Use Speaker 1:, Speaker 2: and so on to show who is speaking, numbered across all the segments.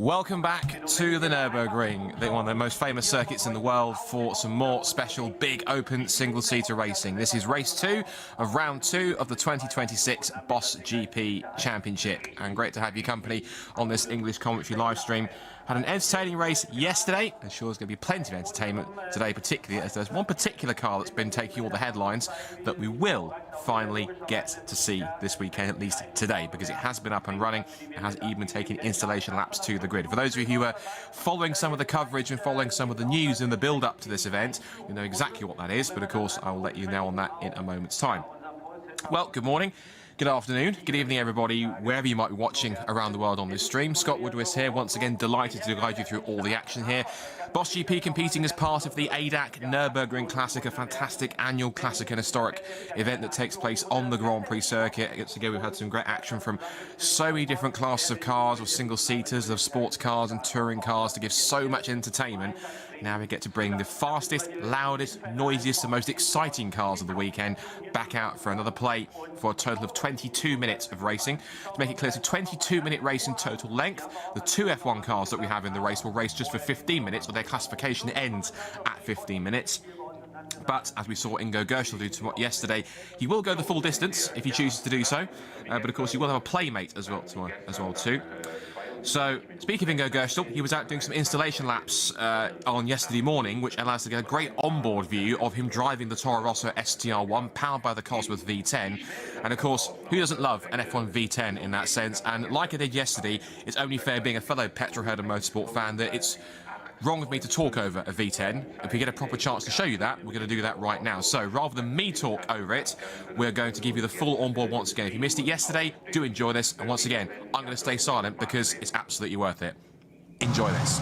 Speaker 1: Welcome back to the Nürburgring, one of the most famous circuits in the world, for some more special big open single-seater racing. This is race 2 of round 2 of the 2026 Boss GP Championship, and great to have your company on this English commentary live stream. Had an entertaining race yesterday, and sure there's going to be plenty of entertainment today, particularly as there's one particular car that's been taking all the headlines that we will finally get to see this weekend, at least today, because it has been up and running. It has even taken installation laps to the grid. For those of you who are following some of the coverage and following some of the news in the build-up to this event, you know exactly what that is, but of course I will let you know on that in a moment's time. Well, good morning. Good afternoon, good evening everybody, wherever you might be watching around the world on this stream. Scott Woodward here, once again delighted to guide you through all the action here. Boss GP competing as part of the ADAC Nürburgring Classic, a fantastic annual classic and historic event that takes place on the Grand Prix circuit. Again, we've had some great action from so many different classes of cars, of single-seaters, of sports cars and touring cars to give so much entertainment. Now we get to bring the fastest, loudest, noisiest and most exciting cars of the weekend back out for another play for a total of 22 minutes of racing. To make it clear, it's a 22-minute race in total length. The two F1 cars that we have in the race will race just for 15 minutes, or their classification ends at 15 minutes. But as we saw Ingo Gerschel do yesterday, he will go the full distance if he chooses to do so. But of course, he will have a playmate as well too. So, speaking of Ingo Gerschel, he was out doing some installation laps on yesterday morning, which allowed us to get a great onboard view of him driving the Toro Rosso STR1, powered by the Cosworth V10. And of course, who doesn't love an F1 V10 in that sense? And like I did yesterday, it's only fair, being a fellow petrolhead and motorsport fan, that it's wrong of me to talk over a V10. If we get a proper chance to show you that, we're going to do that right now. So rather than me talk over it, we're going to give you the full onboard once again. If you missed it yesterday, do enjoy this. And once again, I'm going to stay silent because it's absolutely worth it. Enjoy this.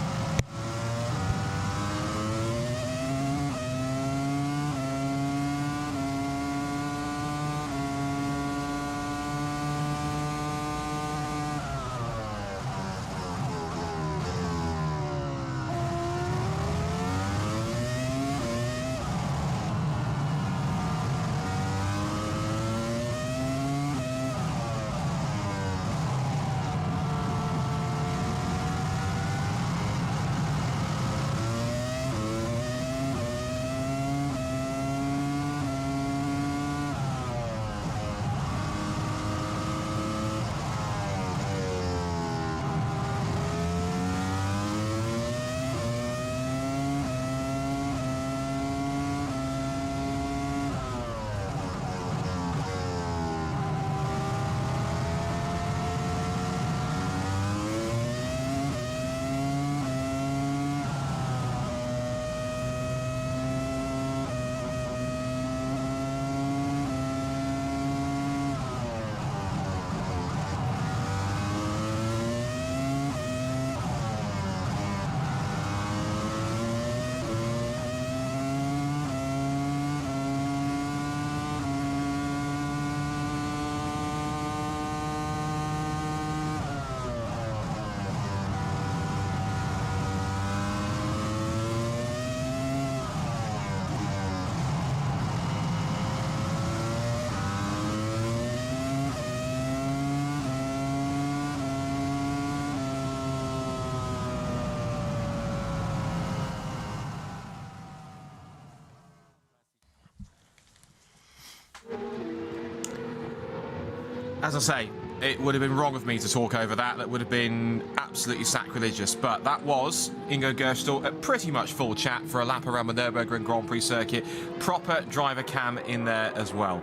Speaker 1: As I say, it would have been wrong of me to talk over that. That would have been absolutely sacrilegious. But that was Ingo Gerschel at pretty much full chat for a lap around the Nürburgring Grand Prix circuit. Proper driver cam in there as well.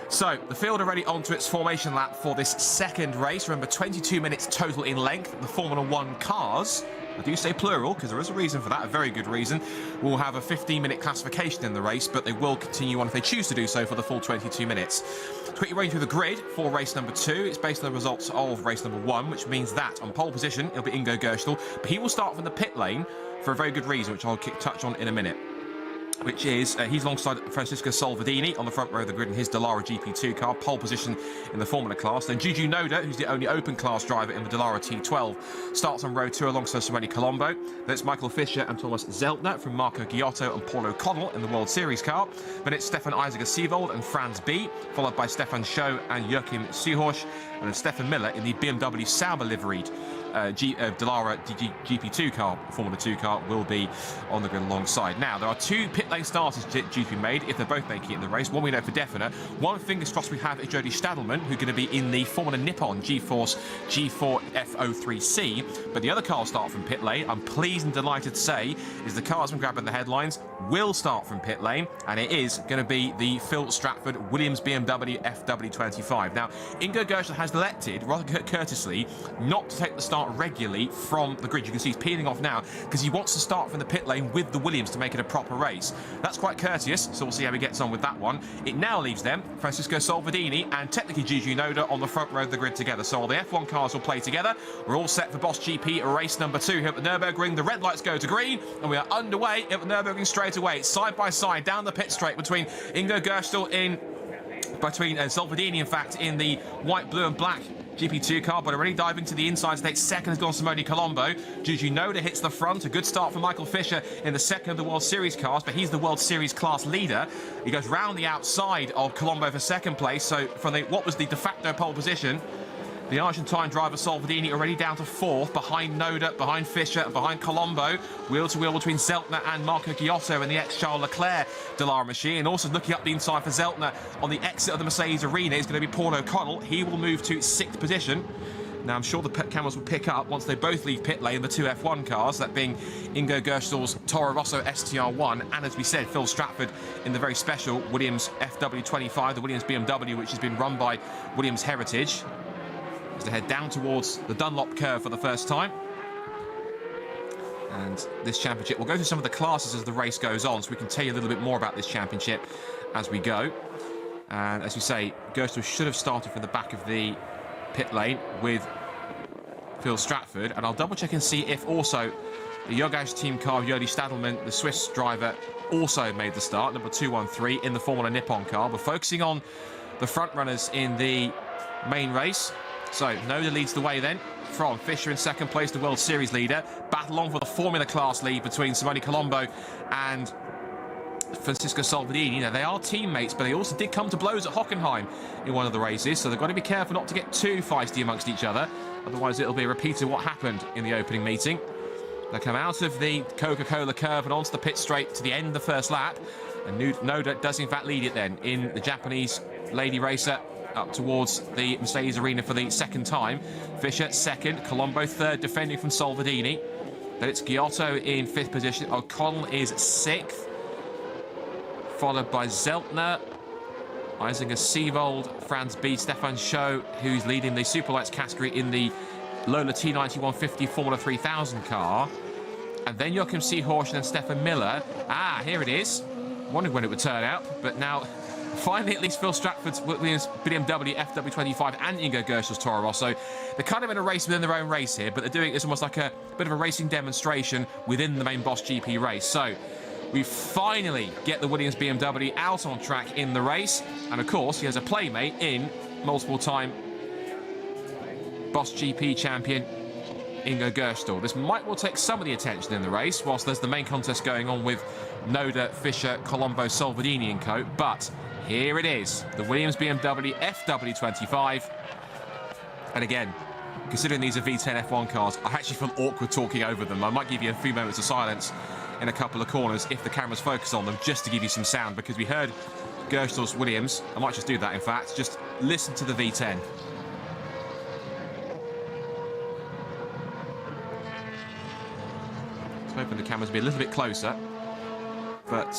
Speaker 1: So, the field are ready onto its formation lap for this second race. Remember, 22 minutes total in length. The Formula 1 cars, I do say plural because there is a reason for that, a very good reason, will have a 15-minute classification in the race, but they will continue on if they choose to do so for the full 22 minutes. To quickly run through the grid for race number 2, it's based on the results of race number 1, which means that on pole position, it'll be Ingo Gerschel, but he will start from the pit lane for a very good reason, which I'll touch on in a minute. which is he's alongside Francisco Salvadini on the front row of the grid in his Dallara GP2 car, pole position in the Formula class. Then Juju Noda, who's the only open class driver in the Dallara T12, starts on row 2 alongside Samuele Colombo. Then it's Michael Fischer and Thomas Zeltner from Marco Ghiotto and Paul O'Connell in the World Series car. Then it's Stefan Isager-Sievold and Franz B, followed by Stefan Schow and Joachim Suhorsch, and then Stefan Miller in the BMW Sauber liveried Dallara GP2 car, Formula 2 car, will be on the grid alongside. Now, there are 2 pit lane starters due to be made if they're both making it in the race. One we know for definite. One, fingers crossed, we have is Jody Stadelman, who's going to be in the Formula Nippon G-Force G4 F03C. But the other car will start from pit lane. I'm pleased and delighted to say is the car that's been grabbing the headlines will start from pit lane, and it is going to be the Phil Stratford Williams BMW FW25. Now, Ingo Gerschel has elected, rather courteously, not to take the start regularly from the grid. You can see he's peeling off now because he wants to start from the pit lane with the Williams to make it a proper race. That's quite courteous, so we'll see how he gets on with that one. It now leaves them, Francisco Salvadini and technically Juju Noda on the front row of the grid together. So all the F1 cars will play together. We're all set for Boss GP race number 2 here at the Nürburgring. The red lights go to green, and we are underway at the Nürburgring straight away. It's side by side down the pit straight between Ingo Gerschel between Salvadini, in fact, in the white, blue and black GP2 car, but already diving to the inside state. Second has gone Simone Colombo. Juju Noda hits the front. A good start for Michael Fisher in the second of the World Series cars, but he's the World Series class leader. He goes round the outside of Colombo for second place. So from what was the de facto pole position, the Argentine driver Salvadini already down to 4th, behind Noda, behind Fischer, and behind Colombo. Wheel to wheel between Zeltner and Marco Giotto in the ex-Charles Leclerc Dallara machine. And also looking up the inside for Zeltner on the exit of the Mercedes Arena is going to be Paul O'Connell. He will move to 6th position. Now, I'm sure the cameras will pick up once they both leave pit lane, the 2 F1 cars, that being Ingo Gerschel's Toro Rosso STR1, and as we said, Phil Stratford in the very special Williams FW25, the Williams BMW, which has been run by Williams Heritage. As they head down towards the Dunlop curve for the first time. And this championship, we'll go through some of the classes as the race goes on, so we can tell you a little bit more about this championship as we go. And as we say, Gerschel should have started from the back of the pit lane with Phil Stratford. And I'll double check and see if also the Yogash team car of Jody Stadelman, the Swiss driver, also made the start, number 213 in the Formula Nippon car. We're focusing on the front runners in the main race. So, Noda leads the way then, from Fischer in second place, the World Series leader. Battle on for the Formula class lead between Simone Colombo and Francisco Salvadini. Now, they are teammates, but they also did come to blows at Hockenheim in one of the races, so they've got to be careful not to get too feisty amongst each other. Otherwise, it'll be a repeat of what happened in the opening meeting. They come out of the Coca-Cola curve and onto the pit straight to the end of the first lap. And Noda does, in fact, lead it then in the Japanese lady racer, up towards the Mercedes Arena for the second time. Fischer second, Colombo third, defending from Salvadini. Then it's Giotto in 5th position. O'Connell is 6th, followed by Zeltner, Isinger Sievold, Franz B, Stefan Schow, who's leading the Superlights category in the Lola T9150 Formula 3000 car. And then Joachim Seehorst and Stefan Miller. Ah, here it is. Wondered when it would turn out, but now finally, at least Phil Stratford's Williams BMW FW25 and Ingo Gerschel's Toro Rosso. They're kind of in a race within their own race here, but they're doing it's almost like a bit of a racing demonstration within the main Boss GP race. So we finally get the Williams BMW out on track in the race. And of course, he has a playmate in multiple-time Boss GP champion Ingo Gerschel. This might well take some of the attention in the race, whilst there's the main contest going on with Noda, Fischer, Colombo, Salvadini and co. But here it is, the Williams BMW FW25. And again, considering these are V10 F1 cars, I actually feel awkward talking over them. I might give you a few moments of silence in a couple of corners if the cameras focus on them, just to give you some sound, because we heard Gerschel's Williams. I might just do that, in fact. Just listen to the V10. I'm hoping the cameras will be a little bit closer, but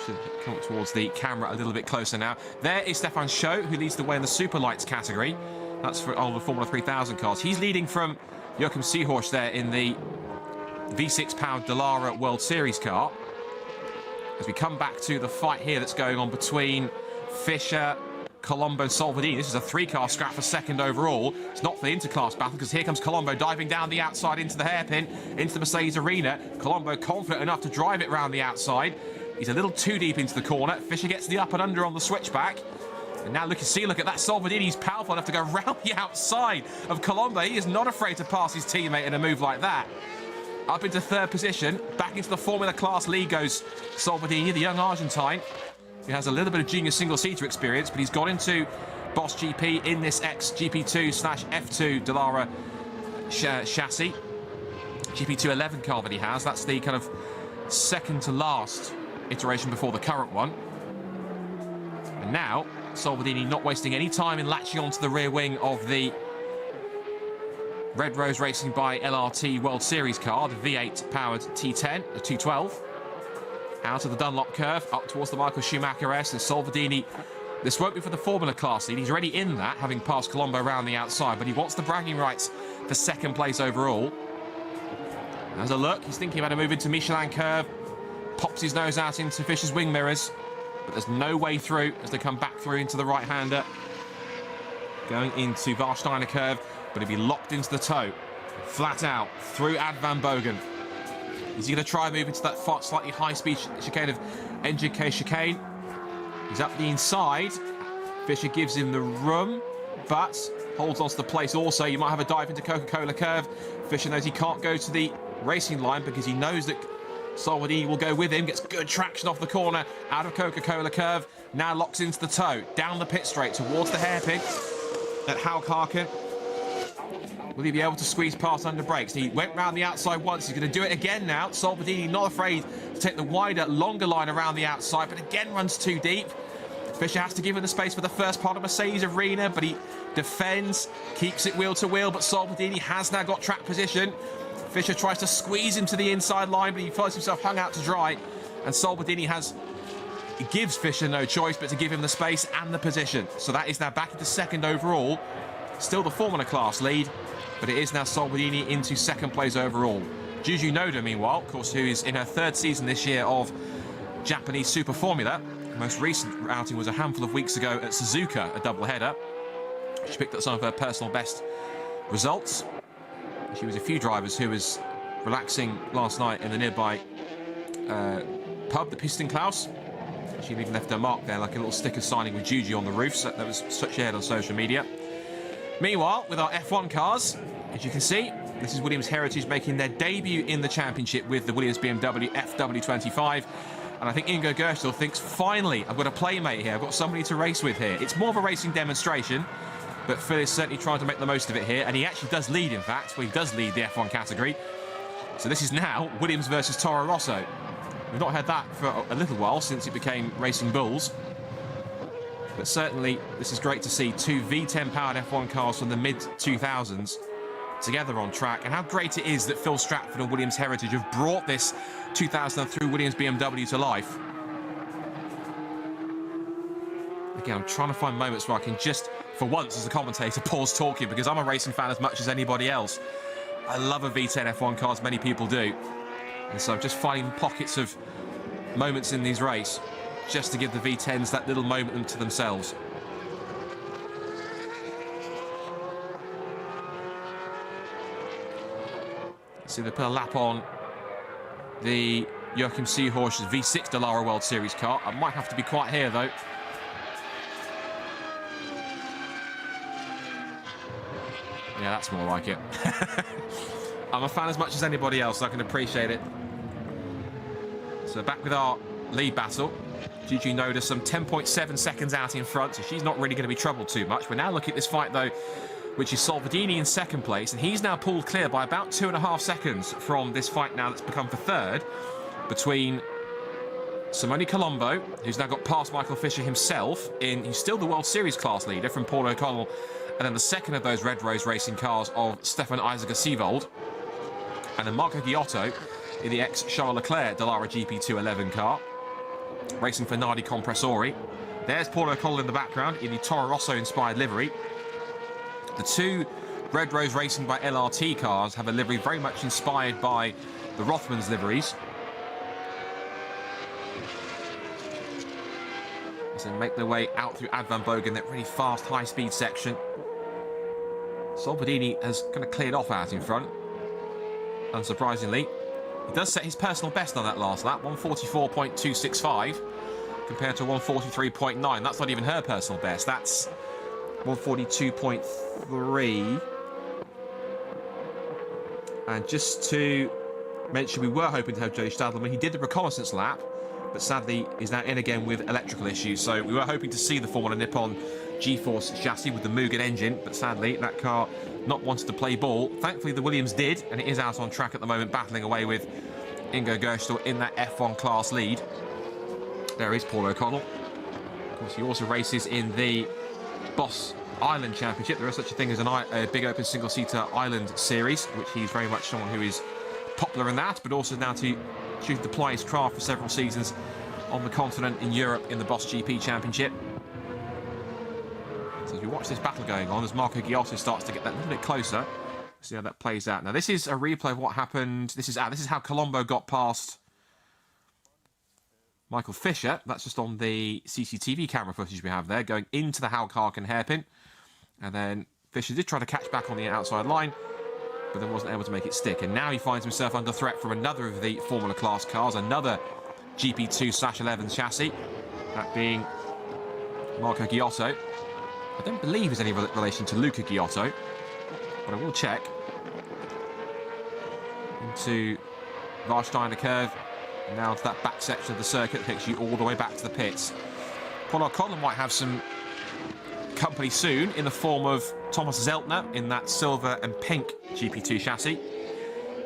Speaker 1: should come towards the camera a little bit closer now. There is Stefan Schow, who leads the way in the Superlights category. That's for all the Formula 3000 cars. He's leading from Joachim Seehorst there in the V6 powered Dallara World Series car. As we come back to the fight here that's going on between Fischer, Colombo and Salvadini. This is a 3-car scrap for second overall. It's not for the interclass battle, because here comes Colombo diving down the outside into the hairpin, into the Mercedes Arena. Colombo confident enough to drive it round the outside. He's a little too deep into the corner. Fischer gets the up and under on the switchback. And now look at that Salvadini. He's powerful enough to go round the outside of Colombo. He is not afraid to pass his teammate in a move like that. Up into 3rd position. Back into the Formula Class lead goes Salvadini, the young Argentine, who has a little bit of junior single-seater experience, but he's got into Boss GP in this ex-GP2/F2 Dallara chassis, GP211 car that he has. That's the kind of second to last iteration before the current one. And now, Salvadini not wasting any time in latching onto the rear wing of the Red Rose Racing by LRT World Series car, the V8 powered T10, the 212. Out of the Dunlop curve, up towards the Michael Schumacher S, and Salvadini, this won't be for the Formula Class lead. He's already in that, having passed Colombo around the outside, but he wants the bragging rights for second place overall. As a look, he's thinking about a move into Michelin curve, pops his nose out into Fischer's wing mirrors, but there's no way through as they come back through into the right-hander. Going into Warsteiner curve, but he'll be locked into the toe, flat out, through Ad Van Bogen. Is he going to try and move into that slightly high-speed chicane of NGK chicane? He's up the inside. Fischer gives him the room, but holds on to the place also. You might have a dive into Coca-Cola curve. Fischer knows he can't go to the racing line because he knows that Salvadini will go with him. Gets good traction off the corner, out of Coca-Cola curve. Now locks into the toe, down the pit straight towards the hairpin at Haukhaken. Will he be able to squeeze past under brakes? He went round the outside once. He's going to do it again now. Salvadini not afraid to take the wider, longer line around the outside, but again runs too deep. Fischer has to give him the space for the first part of Mercedes Arena, but he defends, keeps it wheel to wheel, but Salvadini has now got track position. Fischer tries to squeeze him to the inside line, but he finds himself hung out to dry, and Salvadini gives Fischer no choice but to give him the space and the position. So that is now back into second overall. Still the Formula Class lead, but it is now Salvadini into second place overall. Juju Noda, meanwhile, of course, who is in her third season this year of Japanese Super Formula. The most recent outing was a handful of weeks ago at Suzuka, a double-header. She picked up some of her personal best results. She was a few drivers who was relaxing last night in the nearby pub, the Piston Klaus. She even left her mark there, like a little sticker signing with Juju on the roof. So that was shared on social media. Meanwhile, with our F1 cars, as you can see, this is Williams Heritage making their debut in the championship with the Williams BMW FW25. And I think Ingo Gerschel thinks, finally, I've got a playmate here. I've got somebody to race with here. It's more of a racing demonstration, but Phil is certainly trying to make the most of it here. And he actually does lead, in fact. Well, he does lead the F1 category. So this is now Williams versus Toro Rosso. We've not had that for a little while since it became Racing Bulls. But certainly, this is great to see two V10-powered F1 cars from the mid-2000s together on track. And how great it is that Phil Stratford and Williams Heritage have brought this 2003 Williams BMW to life. Again, I'm trying to find moments where I can just, for once as a commentator, pause talking, because I'm a racing fan as much as anybody else. I love a V10 F1 car, as many people do. And so I'm just finding pockets of moments in these races just to give the V10s that little moment to themselves. See, they put a lap on the Joachim Seehorst's V6 Dallara World Series car. I might have to be quiet here, though. Yeah, that's more like it. I'm a fan as much as anybody else, so I can appreciate it. So back with our lead battle. Juju Noda some 10.7 seconds out in front, so she's not really going to be troubled too much. We're now looking at this fight, though, which is Salvadini in second place, and he's now pulled clear by about 2.5 seconds from this fight now that's become for third, between Simone Colombo, who's now got past Michael Fischer himself, he's still the World Series class leader from Paul O'Connell, and then the second of those Red Rose Racing cars of Stefan Isager-Sevold, and then Marco Ghiotto in the ex-Charles Leclerc Dallara GP211 car, racing for Nardi Compressori. There's Paul O'Connell in the background in the Toro Rosso-inspired livery. The two Red Rose Racing by LRT cars have a livery very much inspired by the Rothmans liveries. As they make their way out through Ad Van Bogen, that really fast, high-speed section. Salvadini has kind of cleared off out in front, unsurprisingly. He does set his personal best on that last lap, 144.265, compared to 143.9. That's not even her personal best. That's 142.3. And just to mention, we were hoping to have Jody Stadelman. He did the reconnaissance lap, but sadly is now in again with electrical issues. So we were hoping to see the Formula Nippon G-Force chassis with the Mugen engine, but sadly that car not wanted to play ball. Thankfully, the Williams did, and it is out on track at the moment, battling away with Ingo Gerstel in that F1 class lead. There is Paul O'Connell. Of course, he also races in the Boss Island Championship. There is such a thing as a big open single-seater island series, which he's very much someone who is popular in that, but also now to deploy his craft for several seasons on the continent in Europe in the Boss GP Championship. So as we watch this battle going on, as Marco Ghiotto starts to get that a little bit closer, see how that plays out. Now this is a replay of what happened. This is how Colombo got past Michael Fisher. That's just on the CCTV camera footage we have there, going into the Hal Harkin hairpin. And then Fisher did try to catch back on the outside line, but then wasn't able to make it stick. And now he finds himself under threat from another of the Formula class cars, another GP2/11 chassis, that being Marco Ghiotto. I don't believe there's any relation to Luca Ghiotto, but I will check. Into Warsteiner curve, and now to that back section of the circuit that takes you all the way back to the pits. Paul O'Connell might have some company soon in the form of Thomas Zeltner in that silver and pink GP2 chassis.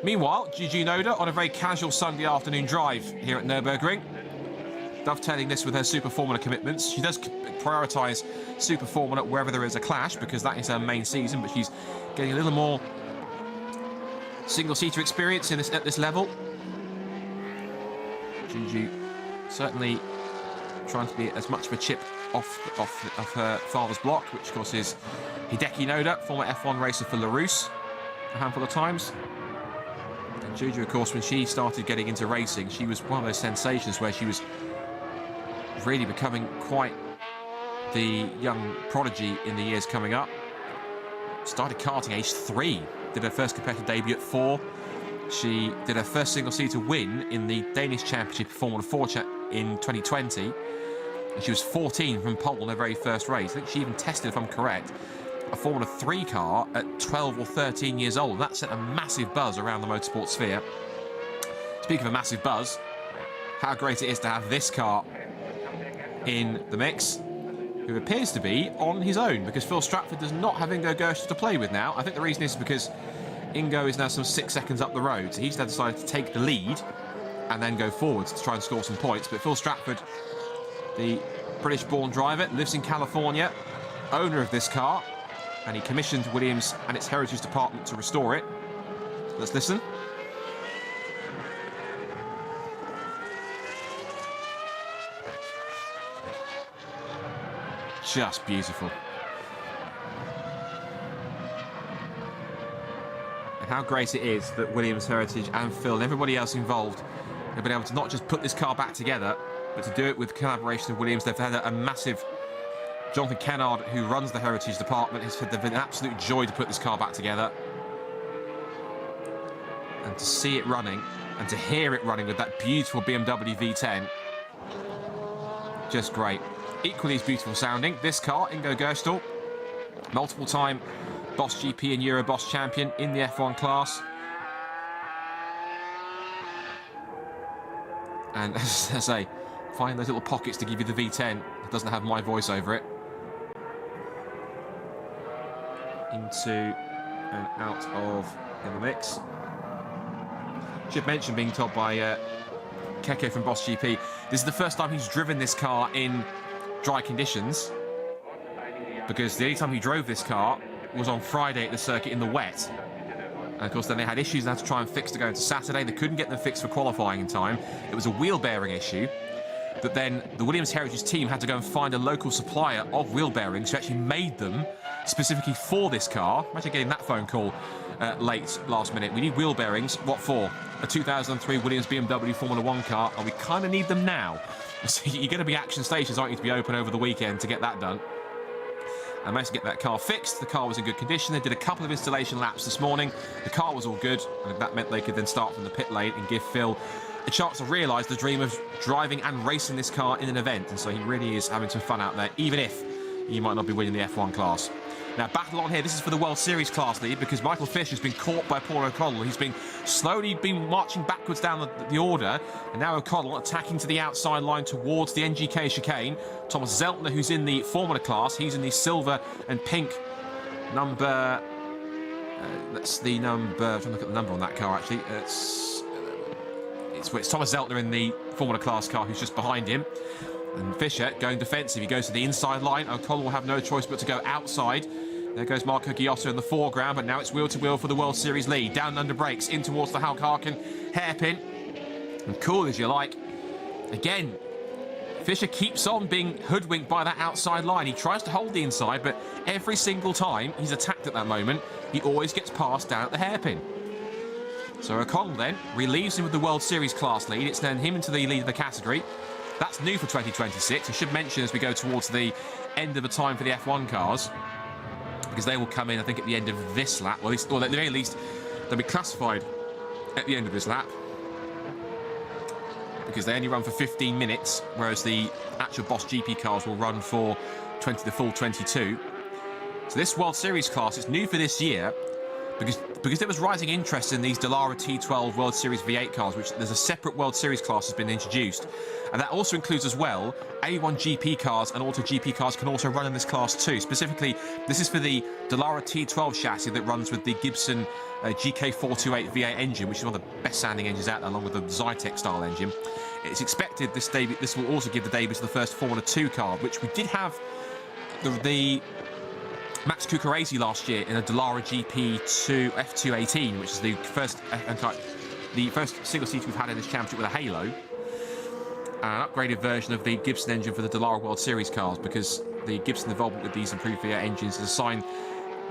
Speaker 1: Meanwhile, Gigi Noda on a very casual Sunday afternoon drive here at Nürburgring, dovetailing this with her Super Formula commitments. She does prioritise Super Formula wherever there is a clash, because that is her main season, but she's getting a little more single-seater experience at this level. Gigi certainly trying to be as much of a chip off her father's block, which of course is Hideki Noda, former F1 racer for LaRousse a handful of times. And Gigi, of course, when she started getting into racing, she was one of those sensations where she was really becoming quite the young prodigy in the years coming up. Started karting age 3, did her first competitive debut at 4. She did her first single-seater win in the Danish Championship Formula 4 in 2020. And she was 14 from pole in her very first race. I think she even tested, if I'm correct, a Formula 3 car at 12 or 13 years old. That set a massive buzz around the motorsport sphere. Speaking of a massive buzz, how great it is to have this car in the mix, who appears to be on his own, because Phil Stratford does not have Ingo Gerstel to play with now. I think the reason is because Ingo is now some 6 seconds up the road, so he's now decided to take the lead and then go forwards to try and score some points. But Phil Stratford, the British-born driver, lives in California, owner of this car, and he commissioned Williams and its heritage department to restore it. Let's listen. Just beautiful. And how great it is that Williams Heritage and Phil and everybody else involved have been able to not just put this car back together, but to do it with collaboration with Williams. They've had a massive... Jonathan Kennard, who runs the Heritage Department, has been an absolute joy to put this car back together. And to see it running, and to hear it running with that beautiful BMW V10, just great. Equally as beautiful sounding, this car, Ingo Gerstel, multiple-time Boss GP and Euro Boss champion in the F1 class. And as I say, find those little pockets to give you the V10 that doesn't have my voice over it. Into and out of in the mix. Should mention, being told by Keke from Boss GP, this is the first time he's driven this car in dry conditions, because the only time he drove this car was on Friday at the circuit in the wet. And of course then they had issues they had to try and fix to go into Saturday. They couldn't get them fixed for qualifying in time. It was a wheel bearing issue that then the Williams Heritage team had to go and find a local supplier of wheel bearings who actually made them specifically for this car. Imagine getting that phone call late, last minute. We need wheel bearings. What for? A 2003 Williams BMW Formula 1 car, and we kind of need them now. So you're going to be action stations, aren't you, to be open over the weekend to get that done. I managed to get that car fixed. The car was in good condition. They did a couple of installation laps this morning. The car was all good, and that meant they could then start from the pit lane and give Phil a chance to realise the dream of driving and racing this car in an event. And so he really is having some fun out there, even if he might not be winning the F1 class. Now, battle on here. This is for the World Series class lead, because Michael Fisher has been caught by Paul O'Connell. He's been slowly marching backwards down the order, and now O'Connell attacking to the outside line towards the NGK chicane. Thomas Zeltner, who's in the Formula class, he's in the silver and pink number That's the number. I'm trying to look at the number on that car actually. It's Thomas Zeltner in the Formula Class car who's just behind him. And Fischer going defensive. He goes to the inside line. O'Connell will have no choice but to go outside. There goes Marco Ghiotto in the foreground, but now it's wheel to wheel for the World Series lead. Down and under brakes, in towards the Hulk Harkin hairpin. And cool as you like. Again, Fischer keeps on being hoodwinked by that outside line. He tries to hold the inside, but every single time he's attacked at that moment, he always gets passed down at the hairpin. So O'Connell then relieves him with the World Series class lead. It's then him into the lead of the category. That's new for 2026. I should mention as we go towards the end of the time for the F1 cars, because they will come in, I think, at the end of this lap. Or at the very least, they'll be classified at the end of this lap, because they only run for 15 minutes, whereas the actual Boss GP cars will run for the full 22. So this World Series class is new for this year, because there was rising interest in these Dallara T12 World Series V8 cars, which there's a separate World Series class has been introduced. And that also includes as well A1 GP cars and Auto GP cars can also run in this class too. Specifically, this is for the Dallara T12 chassis that runs with the Gibson GK428 V8 engine, which is one of the best sounding engines out there, along with the Zytec style engine. It's expected this will also give the debut to the first Formula 2 car, which we did have the Max Cucurese last year in a Dallara GP2 F218, which is the first single-seater we've had in this championship with a halo. An upgraded version of the Gibson engine for the Dallara World Series cars, because the Gibson involvement with these improved V8 engines is a sign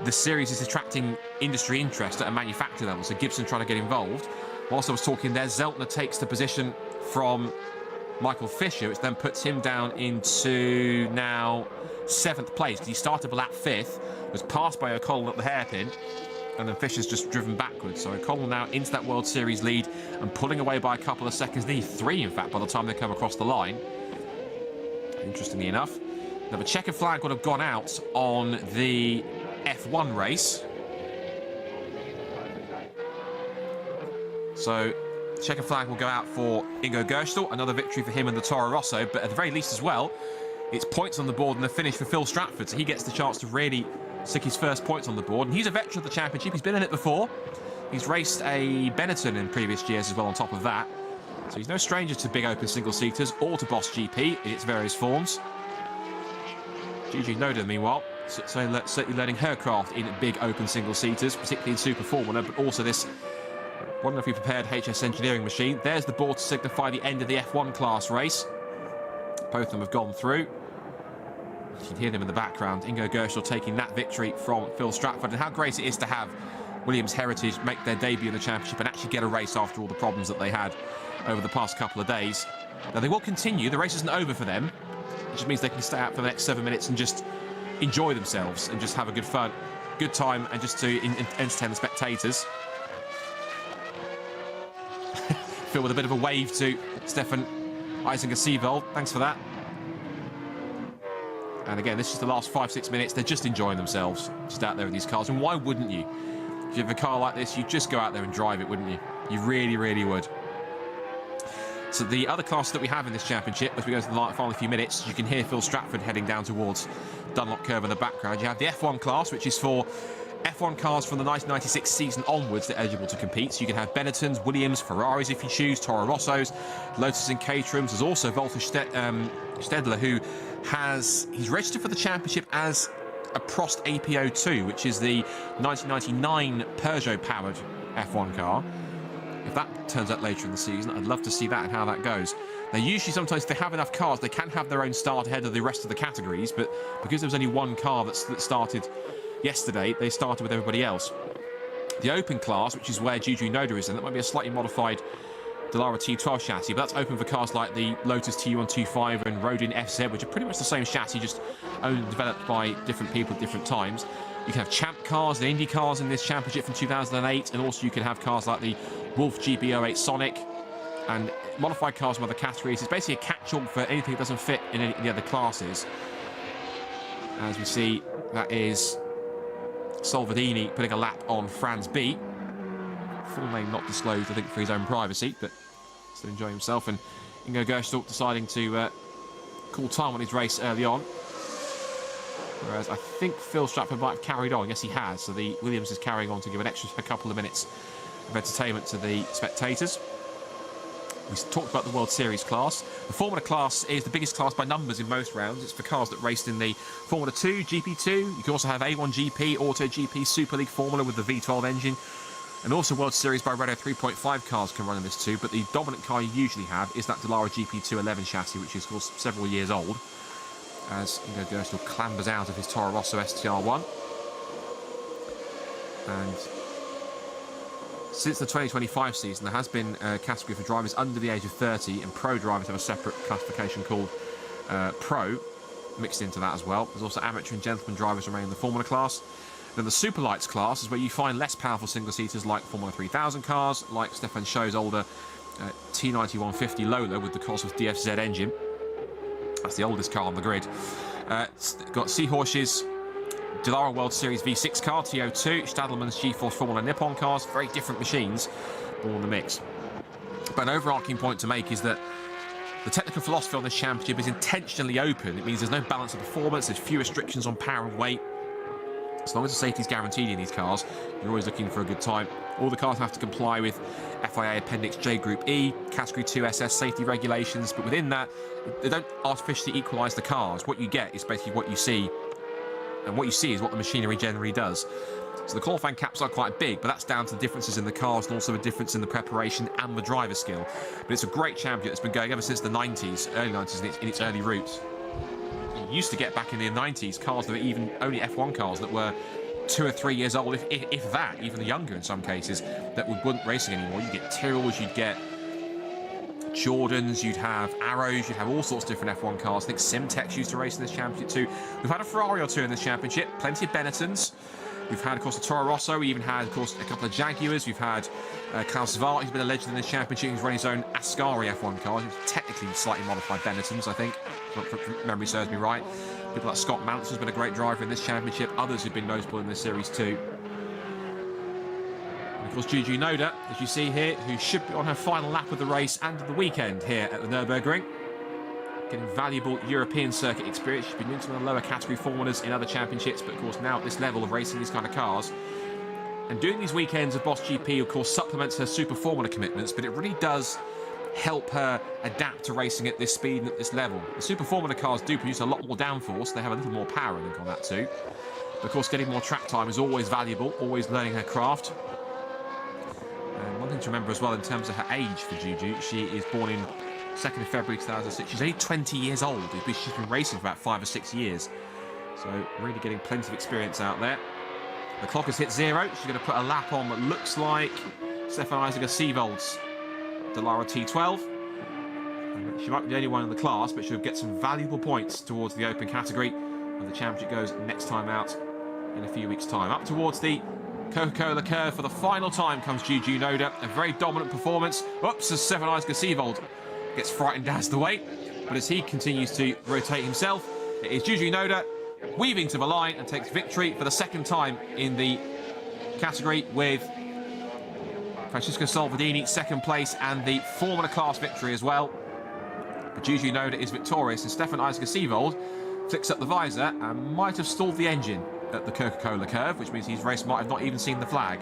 Speaker 1: the series is attracting industry interest at a manufacturer level, so Gibson trying to get involved. Whilst I was talking there, Zeltner takes the position from Michael Fischer, which then puts him down into now 7th place, because he started lap 5th, was passed by O'Connell at the hairpin, and then Fischer's just driven backwards. So O'Connell now into that World Series lead and pulling away by a couple of seconds, nearly 3 in fact, by the time they come across the line. Interestingly enough, now the checkered flag would have gone out on the F1 race. So checkered flag will go out for Ingo Gerstel, another victory for him and the Toro Rosso, but at the very least as well, it's points on the board and a finish for Phil Stratford, so he gets the chance to really stick his first points on the board. And he's a veteran of the championship. He's been in it before. He's raced a Benetton in previous years as well on top of that. So he's no stranger to big open single-seaters or to Boss GP in its various forms. Gigi Noda, meanwhile, certainly learning her craft in big open single-seaters, particularly in Super Formula, but also this wonderfully prepared HS engineering machine. There's the board to signify the end of the F1 class race. Both of them have gone through. You can hear them in the background. Ingo Gerstel taking that victory from Phil Stratford. And how great it is to have Williams Heritage make their debut in the championship and actually get a race after all the problems that they had over the past couple of days. Now, they will continue. The race isn't over for them. It just means they can stay out for the next 7 minutes and just enjoy themselves and just have a good time, and just to entertain the spectators. Phil with a bit of a wave to Stefan Eisinger-Seevold. Thanks for that. And again, this is the last 5-6 minutes. They're just enjoying themselves, just out there with these cars. And why wouldn't you? If you have a car like this, you'd just go out there and drive it, wouldn't you? You really, really would. So the other class that we have in this championship, as we go to the final few minutes, you can hear Phil Stratford heading down towards Dunlop Curve in the background. You have the F1 class, which is for F1 cars from the 1996 season onwards that are eligible to compete. So you can have Benettons, Williams, Ferraris if you choose, Toro Rossos, Lotus and Caterhams. There's also Walter Stedler, who he's registered for the championship as a Prost APO2, which is the 1999 Peugeot-powered F1 car. If that turns out later in the season, I'd love to see that and how that goes. Now, usually, sometimes if they have enough cars, they can have their own start ahead of the rest of the categories, but because there was only one car that started yesterday, they started with everybody else. The open class, which is where Juju Noda is in, that might be a slightly modified Dallara T12 chassis, but that's open for cars like the Lotus T125 and Rodin FZ, which are pretty much the same chassis, just only developed by different people at different times. You can have Champ cars and Indy cars in this championship from 2008, and also you can have cars like the Wolf GP08 Sonic and modified cars from other categories. It's basically a catch-all for anything that doesn't fit in any of the other classes. As we see, that is Salvadini putting a lap on Franz B. Full name not disclosed, I think, for his own privacy, but still enjoying himself. And Ingo Gerstel deciding to call time on his race early on. Whereas I think Phil Stratford might have carried on. Yes, he has. So the Williams is carrying on to give a couple of minutes of entertainment to the spectators. We talked about the World Series class. The Formula class is the biggest class by numbers in most rounds. It's for cars that raced in the Formula 2, GP2. You can also have A1GP, Auto GP, Super League Formula with the V12 engine. And also World Series by Renault 3.5 cars can run in this too. But the dominant car you usually have is that Dallara GP2 11 chassis, which is, of course, several years old. As Ingo Gerstel clambers out of his Toro Rosso STR1. And since the 2025 season, there has been a category for drivers under the age of 30, and pro drivers have a separate classification called Pro, mixed into that as well. There's also amateur and gentleman drivers remain in the Formula class. Then the Super Lights class is where you find less powerful single-seaters like Formula 3000 cars, like Stefan Schow's older T9150 Lola with the Cosworth DFZ engine. That's the oldest car on the grid. Got Seahorse's Dallara World Series V6 car, TO2, Stadelman's GeForce Formula Nippon cars, very different machines, all in the mix. But an overarching point to make is that the technical philosophy on this championship is intentionally open. It means there's no balance of performance, there's few restrictions on power and weight. As long as the safety is guaranteed in these cars, you're always looking for a good time. All the cars have to comply with FIA Appendix J Group E, Category 2 SS safety regulations, but within that, they don't artificially equalise the cars. What you get is basically what you see, and what you see is what the machinery generally does. So the qualifying caps are quite big, but that's down to the differences in the cars and also a difference in the preparation and the driver skill. But it's a great championship that's been going ever since the 90s, early 90s in its early roots. You used to get back in the 90s cars that were even only F1 cars that were 2 or 3 years old, if that, even younger in some cases, that weren't racing anymore. You'd get Tyrrells, you'd get Jordans, you'd have Arrows, you'd have all sorts of different F1 cars. I think Simtex used to race in this championship too. We've had a Ferrari or two in this championship, plenty of Benettons. We've had, of course, the Toro Rosso. We even had, of course, a couple of Jaguars. We've had Klaus Svart, who's been a legend in this championship. He's running his own Ascari F1 car. He's technically slightly modified Benettons, I think, if memory serves me right. People like Scott Mansell's been a great driver in this championship. Others who've been notable in this series too. And of course, Juju Noda, as you see here, who should be on her final lap of the race and of the weekend here at the Nürburgring. Getting valuable European circuit experience. She's been into the lower category formulas in other championships, but of course now at this level of racing these kind of cars. And doing these weekends of Boss GP, of course, supplements her Super Formula commitments, but it really does help her adapt to racing at this speed and at this level. The Super Formula cars do produce a lot more downforce. They have a little more power, I think, on that too. But of course, getting more track time is always valuable, always learning her craft. And one thing to remember as well in terms of her age for Juju, she is born in 2nd of February 2006. She's only 20 years old. She's been racing for about 5 or 6 years. So really getting plenty of experience out there. The clock has hit 0. She's going to put a lap on what looks like Stefan Isager Sievold's Dallara T12. And she might be the only one in the class, but she'll get some valuable points towards the open category when the championship goes next time out in a few weeks' time. Up towards the Coca-Cola curve for the final time comes Juju Noda. A very dominant performance. Oops, as Stefan Isager Sievold gets frightened as the weight, but as he continues to rotate himself, it is Juju Noda weaving to the line and takes victory for the 2nd time in the category, with Francesco Salvadini 2nd place and the Formula class victory as well. But Juju Noda is victorious, and Stefan Isager Sievold flicks up the visor and might have stalled the engine at the Coca-Cola curve, which means his race might have not even seen the flag.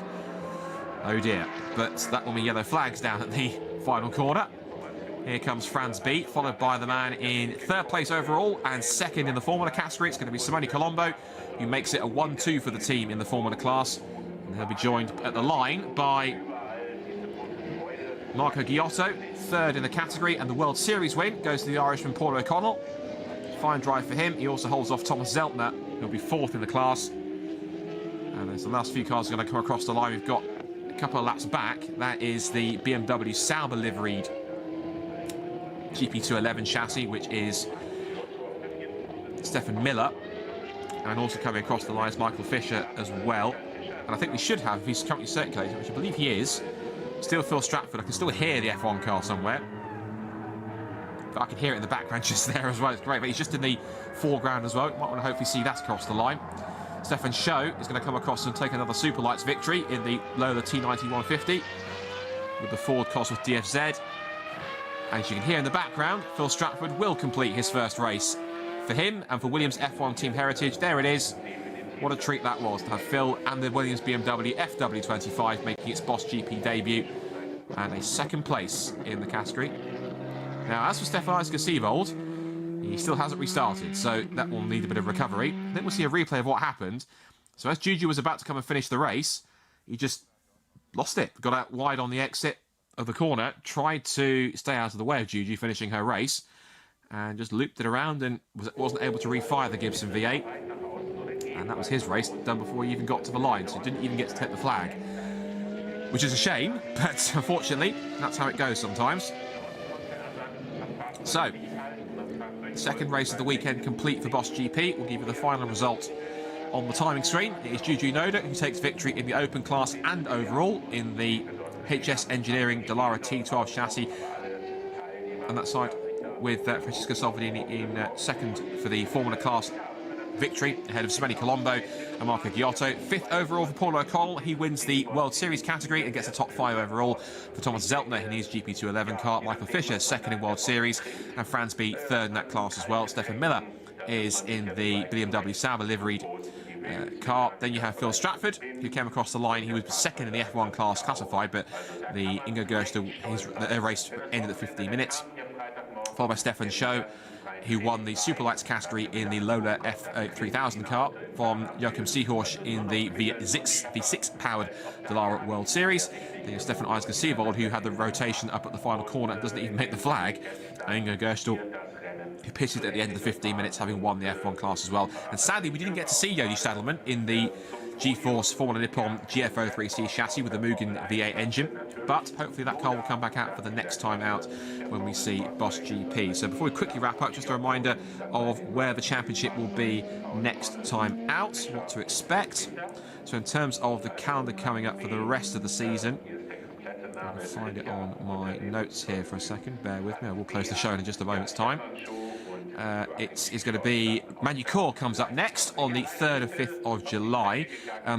Speaker 1: Oh dear, but that will be yellow flags down at the final corner. Here comes Franz B, followed by the man in 3rd place overall and 2nd in the Formula category. It's going to be Simone Colombo, who makes it a 1-2 for the team in the Formula class. And he'll be joined at the line by Marco Ghiotto, 3rd in the category, and the World Series win goes to the Irishman Paul O'Connell. Fine drive for him. He also holds off Thomas Zeltner, who'll be 4th in the class. And as the last few cars are going to come across the line, we've got a couple of laps back. That is the BMW Sauber liveried GP211 chassis, which is Stefan Miller, and also coming across the line is Michael Fisher as well. And I think we should have, if he's currently circulating, which I believe he is, still Phil Stratford. I can still hear the F1 car somewhere, but I can hear it in the background just there as well. It's great, but he's just in the foreground as well. You might want to hopefully see that across the line. Stefan Schow is going to come across and take another Super Lights victory in the Lola T9150 with the Ford Cosworth DFZ. And as you can hear in the background, Phil Stratford will complete his 1st race for him and for Williams F1 team heritage. There it is. What a treat that was to have Phil and the Williams BMW FW25 making its Boss GP debut, and a second place in the category. Now, as for Stefan Eisker-Sievold, he still hasn't restarted, so that will need a bit of recovery. Then we'll see a replay of what happened. So as Juju was about to come and finish the race, he just lost it. Got out wide on the exit of the corner, tried to stay out of the way of Juju finishing her race, and just looped it around and wasn't able to refire the Gibson V8. And that was his race, done before he even got to the line, so he didn't even get to take the flag. Which is a shame, but unfortunately, that's how it goes sometimes. So, second race of the weekend complete for Boss GP. We'll give you the final result on the timing screen. It is Juju Noda who takes victory in the open class and overall in the HS Engineering Dallara T12 chassis. On that side, with Francesco Salvadini in second for the Formula class victory, ahead of Simone Colombo and Marco Giotto. Fifth overall for Paul O'Connell. He wins the World Series category and gets a top 5 overall. For Thomas Zeltner in his GP211 car. Michael Fisher second in World Series, and Franz B third in that class as well. Stefan Miller is in the BMW Sauber liveried car. Then you have Phil Stratford, who came across the line. He was second in the F1 class classified, but the Ingo Gerstel, his race ended at 15 minutes. Followed by Stefan Schow, who won the Superlights category in the Lola F3000 car, from Joachim Seehorsch in the V6 powered Dallara World Series. Then Stefan Eisker-Sievold, who had the rotation up at the final corner and doesn't even make the flag. And Ingo Gerstel, who pitted at the end of the 15 minutes, having won the F1 class as well. And sadly, we didn't get to see Jody Saddleman in the G-Force Formula Nippon GF03C chassis with the Mugen V8 engine, but hopefully that car will come back out for the next time out when we see Boss GP. So before we quickly wrap up, just a reminder of where the championship will be next time out, what to expect. So in terms of the calendar coming up for the rest of the season, I'm going to find it on my notes here for a second, bear with me, I will close the show in just a moment's time. It's going to be Magny-Cours comes up next on the 3rd and 5th of July.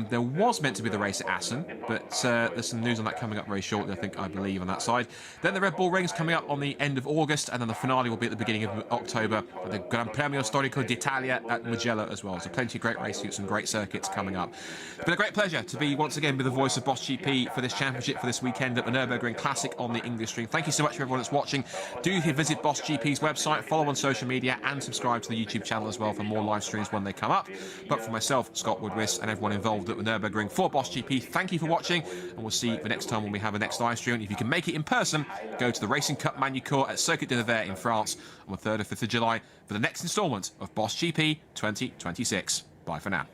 Speaker 1: There was meant to be the race at Assen, but there's some news on that coming up very shortly, I believe, on that side. Then the Red Bull Ring's coming up on the end of August, and then the finale will be at the beginning of October at the Gran Premio Storico d'Italia at Mugello as well. So plenty of great races, some great circuits coming up. It's been a great pleasure to be once again with the voice of Boss GP for this championship for this weekend at the Nürburgring Classic on the English stream. Thank you so much for everyone that's watching. Do visit Boss GP's website, follow on social media, and subscribe to the YouTube channel as well for more live streams when they come up. But for myself, Scott Woodwis, and everyone involved at the Nürburgring for Boss GP, thank you for watching, and we'll see you the next time when we have a next live stream. If you can make it in person, go to the Racing Cup Magny-Cours at Circuit de Nevers in France on the 3rd and 5th of July for the next instalment of Boss GP 2026. Bye for now.